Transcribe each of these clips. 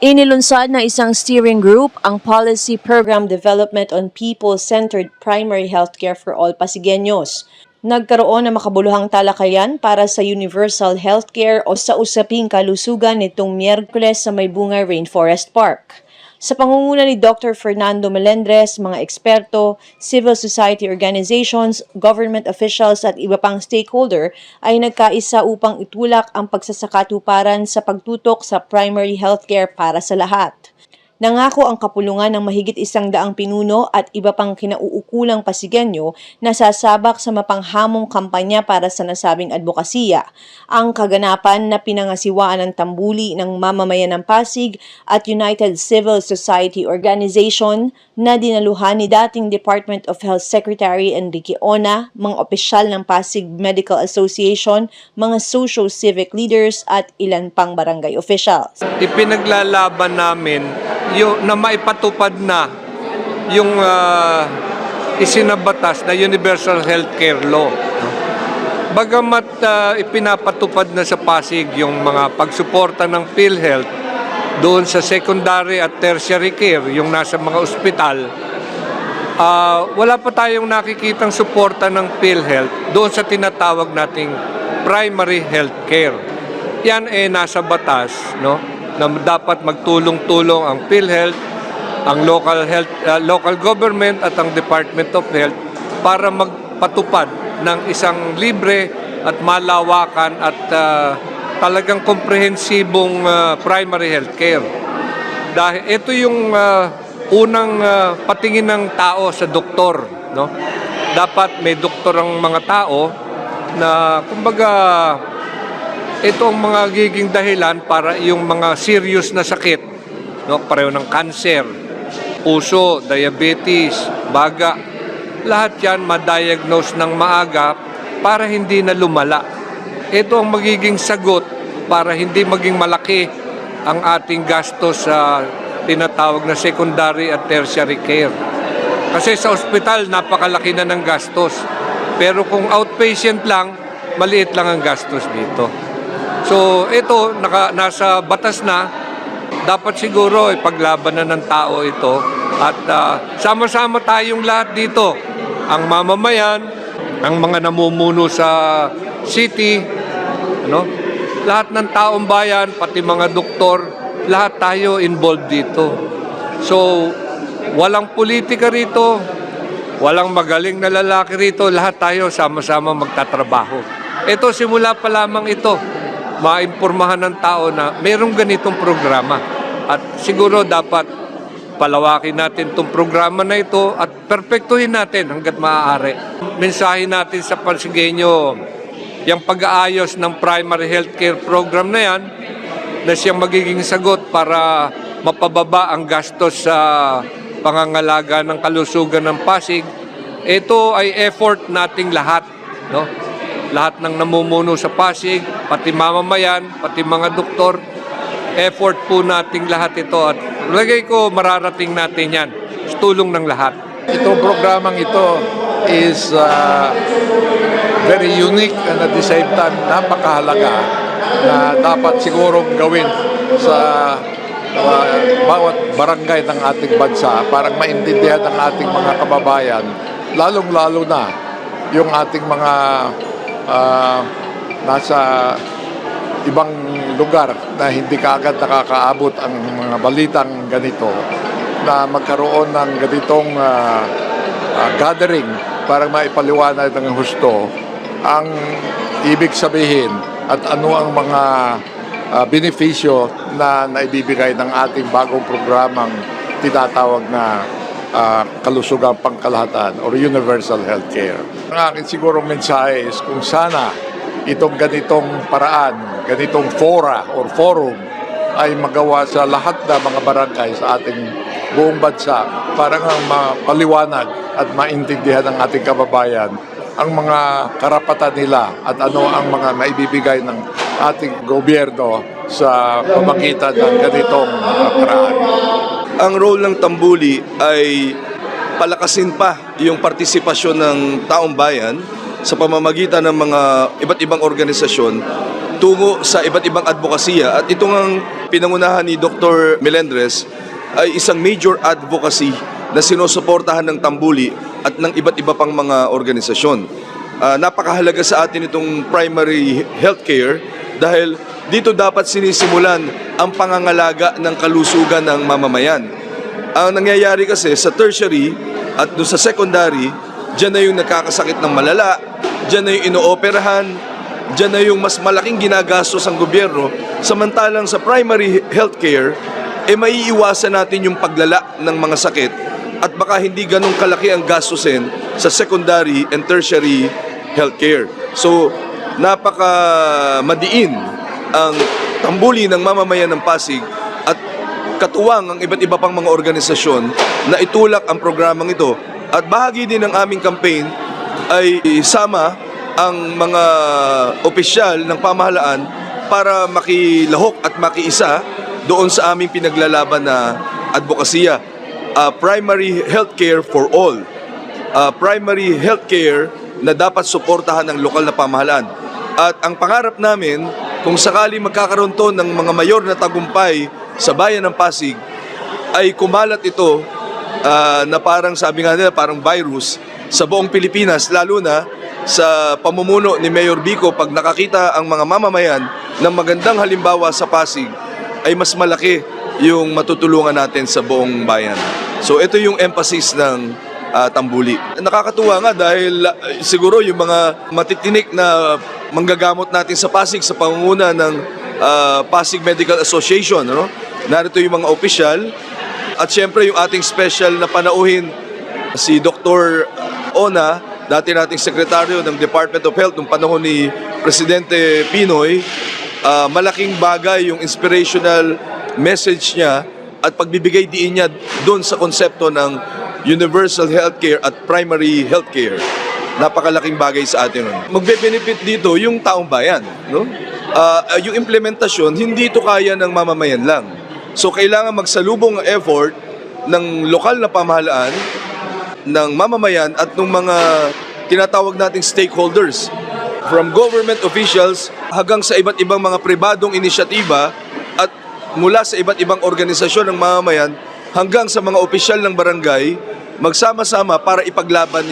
Inilunsad na isang steering group ang Policy Program Development on People-Centered Primary Healthcare for All Pasigueños. Nagkaroon ng makabuluhang talakayan para sa universal healthcare o sa usaping kalusugan nitong Miyerkules sa Maybungay Rainforest Park. Sa pangunguna ni Dr. Fernando Melendres, mga eksperto, civil society organizations, government officials at iba pang stakeholder ay nagkaisa upang itulak ang pagsasakatuparan sa pagtutok sa primary healthcare para sa lahat. Nangako ang kapulungan ng mahigit 100 pinuno at iba pang kinauukulang Pasigueño na sasabak sa mapanghamong kampanya para sa nasabing advokasya. Ang kaganapan na pinangasiwaan ng tambuli ng mamamayan ng Pasig at United Civil Society Organization na dinaluhan ni dating Department of Health Secretary Enrique Ona, mga opisyal ng Pasig Medical Association, mga socio-civic leaders at ilan pang barangay officials. Ipinaglalaban namin yung na maipatupad na yung isinabatas na Universal Healthcare Law. Bagamat ipinapatupad na sa Pasig yung mga pagsuporta ng PhilHealth doon sa secondary at tertiary care, yung nasa mga ospital, wala pa tayong nakikitang suporta ng PhilHealth doon sa tinatawag nating primary health care. Yan nasa batas, no? Na dapat magtulong-tulong ang PhilHealth, ang local government at ang Department of Health para magpatupad ng isang libre at malawakan at talagang komprehensibong primary health care. Dahil ito yung unang patingin ng tao sa doktor, no? Dapat may doktor ang mga tao na kumbaga ito ang mga giging dahilan para yung mga serious na sakit, no, pareho ng cancer, puso, diabetes, baga, lahat yan ma-diagnose ng maaga para hindi na lumala. Ito ang magiging sagot para hindi maging malaki ang ating gastos sa tinatawag na secondary at tertiary care. Kasi sa ospital, napakalaki na ng gastos. Pero kung outpatient lang, maliit lang ang gastos dito. So ito, nasa batas na, dapat siguro ipaglaban na ng tao ito at sama-sama tayong lahat dito, ang mamamayan, ang mga namumuno sa city, ano? Lahat ng taong bayan, pati mga doktor, lahat tayo involved dito. So walang politika rito, walang magaling na lalaki rito, lahat tayo sama-sama magtatrabaho. Ito, simula pa lamang ito, maimpormahan ng tao na mayroong ganitong programa. At siguro dapat palawakin natin itong programa na ito at perpektuhin natin hanggat maaari. Mensahe natin sa Pasigueño, yung pag-aayos ng primary healthcare program na yan, na siyang magiging sagot para mapababa ang gastos sa pangangalaga ng kalusugan ng Pasig. Ito ay effort nating lahat, no? Lahat ng namumuno sa Pasig, pati mamamayan, pati mga doktor, effort po nating lahat ito at lagay ko mararating natin yan sa tulong ng lahat. Itong programang ito is very unique and at the same time napakahalaga na dapat sigurong gawin sa bawat barangay ng ating bansa para maintindihan ng ating mga kababayan, lalong-lalo na yung ating mga nasa ibang lugar na hindi kaagad nakakaabot ang mga balitang ganito, na magkaroon ng ganitong gathering para maipaliwanag ng husto ang ibig sabihin at ano ang mga benepisyo na naibibigay ng ating bagong programang tinatawag na kalusugang pangkalahatan or universal healthcare. Ang akin sigurong mensahe is kung sana itong ganitong paraan, ganitong fora or forum ay magawa sa lahat ng mga barangay sa ating buong bansa para nga mapaliwanag at maintindihan ng ating kababayan ang mga karapatan nila at ano ang mga naibibigay ng ating gobyerno sa pamagitan ng ganitong paraan. Ang role ng Tambuli ay palakasin pa yung partisipasyon ng taong bayan sa pamamagitan ng mga iba't ibang organisasyon tungo sa iba't ibang advokasya. At itong ang pinangunahan ni Dr. Melendres ay isang major advocacy na sinusuportahan ng Tambuli at ng iba't iba pang mga organisasyon. Napakahalaga sa atin itong primary healthcare dahil dito dapat sinisimulan ang pangangalaga ng kalusugan ng mamamayan. Ang nangyayari kasi sa tertiary at doon sa secondary, dyan na yung nakakasakit ng malala, dyan na yung inooperahan, dyan na yung mas malaking ginagastos ang gobyerno. Samantalang sa primary healthcare, maiiwasan natin yung paglala ng mga sakit at baka hindi ganun kalaki ang gastusin sa secondary and tertiary healthcare. So, napaka madiin ang tambuli ng mamamayan ng Pasig at katuwang ang iba't iba pang mga organisasyon na itulak ang programang ito. At bahagi din ng aming campaign ay isama ang mga opisyal ng pamahalaan para makilahok at makiisa doon sa aming pinaglalaban na advokasya. Primary healthcare for all. Primary healthcare na dapat suportahan ng lokal na pamahalaan. At ang pangarap namin, kung sakali magkakaroon to ng mga mayor na tagumpay sa bayan ng Pasig, ay kumalat ito na parang sabi nga nila, parang virus sa buong Pilipinas, lalo na sa pamumuno ni Mayor Vico. Pag nakakita ang mga mamamayan ng magandang halimbawa sa Pasig, ay mas malaki yung matutulungan natin sa buong bayan. So ito yung emphasis ng Tambuli. Nakakatuwa nga dahil siguro yung mga matitinik na manggagamot natin sa Pasig sa pangunguna ng Pasig Medical Association, no? Narito yung mga opisyal at syempre yung ating special na panauhin si Dr. Ona, dati nating sekretaryo ng Department of Health nung panahon ni Presidente Pinoy. Malaking bagay yung inspirational message niya at pagbibigay diin niya doon sa konsepto ng universal healthcare at primary healthcare. Napakalaking bagay sa atin. Magbe-benefit dito yung taong bayan, no? Yung implementasyon, hindi ito kaya ng mamamayan lang. So kailangan magsalubong ang effort ng lokal na pamahalaan, ng mamamayan at ng mga tinatawag nating stakeholders. From government officials hanggang sa iba't ibang mga pribadong inisyatiba at mula sa iba't ibang organisasyon ng mamamayan hanggang sa mga opisyal ng barangay, magsama-sama para ipaglaban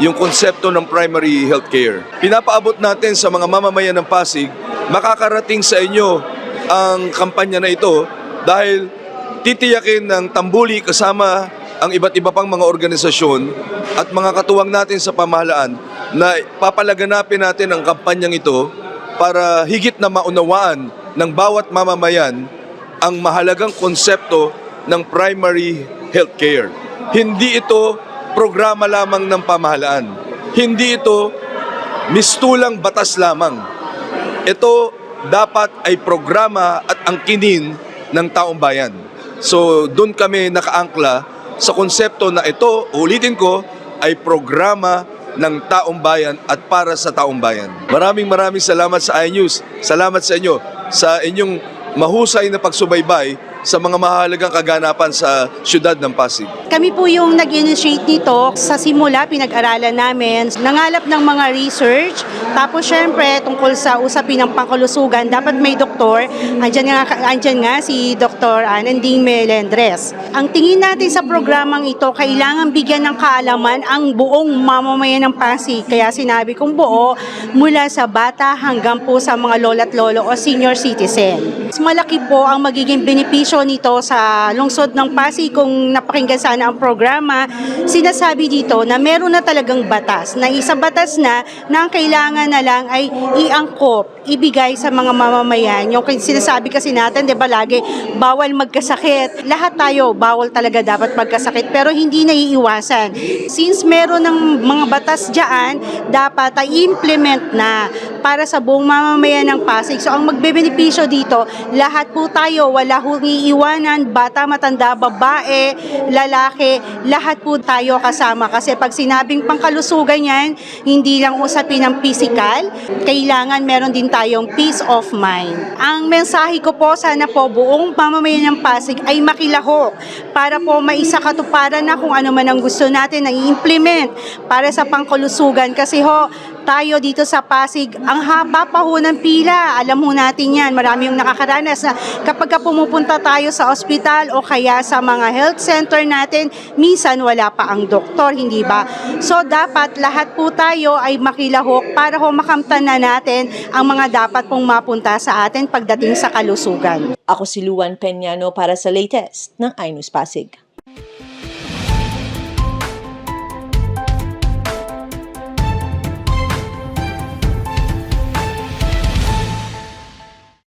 yung konsepto ng primary healthcare. Pinapaabot natin sa mga mamamayan ng Pasig, makakarating sa inyo ang kampanya na ito dahil titiyakin ng Tambuli kasama ang iba't iba pang mga organisasyon at mga katuwang natin sa pamahalaan na papalaganapin natin ang kampanyang ito para higit na maunawaan ng bawat mamamayan ang mahalagang konsepto ng primary healthcare. Hindi ito programa lamang ng pamahalaan. Hindi ito mistulang batas lamang. Ito dapat ay programa at angkinin ng taong bayan. So doon kami nakaangkla sa konsepto na ito, ulitin ko, ay programa ng taong bayan at para sa taong bayan. Maraming salamat sa iNews. Salamat sa inyo sa inyong mahusay na pagsubaybay sa mga mahalagang kaganapan sa siyudad ng Pasig. Kami po yung nag-initiate nito. Sa simula, pinag-aralan namin, nangalap ng mga research, tapos syempre, tungkol sa usapin ng pangkalusugan, dapat may doktor. Andyan nga si Dr. Nanding Melendres. Ang tingin natin sa programang ito, kailangan bigyan ng kaalaman ang buong mamamayan ng Pasig. Kaya sinabi kong buo, mula sa bata hanggang po sa mga lola't lolo o senior citizen. Mas malaki po ang magiging benepisyo nito sa lungsod ng Pasig kung napakinggan sana ang programa. Sinasabi dito na meron na talagang batas, na isang batas na ang kailangan na lang ay iangkop, ibigay sa mga mamamayan. Yung sinasabi kasi natin, di ba lagi, bawal magkasakit. Lahat tayo, bawal talaga dapat magkasakit, pero hindi naiiwasan. Since meron ng mga batas dyan, dapat ay implement na para sa buong mamamayan ng Pasig. So ang magbebenepisyo dito, lahat po tayo, wala hong iiwanan, bata, matanda, babae, lalaki, lahat po tayo kasama. Kasi pag sinabing pangkalusugan yan, hindi lang usapin ng physical, kailangan meron din tayong peace of mind. Ang mensahe ko po, sana po buong mamamayan ng Pasig ay makilahok para po maisakatuparan na kung ano man ang gusto natin na i-implement para sa pangkalusugan. Kasi ho, tayo dito sa Pasig, ang haba pa ho ng pila. Alam ho natin yan, marami yung nakakaranas na kapag ka pumupunta tayo sa ospital o kaya sa mga health center natin, minsan wala pa ang doktor, hindi ba? So dapat lahat po tayo ay makilahok para ho makamtan na natin ang mga dapat pong mapunta sa atin pagdating sa kalusugan. Ako si Luan Peñano para sa latest ng iNews Pasig.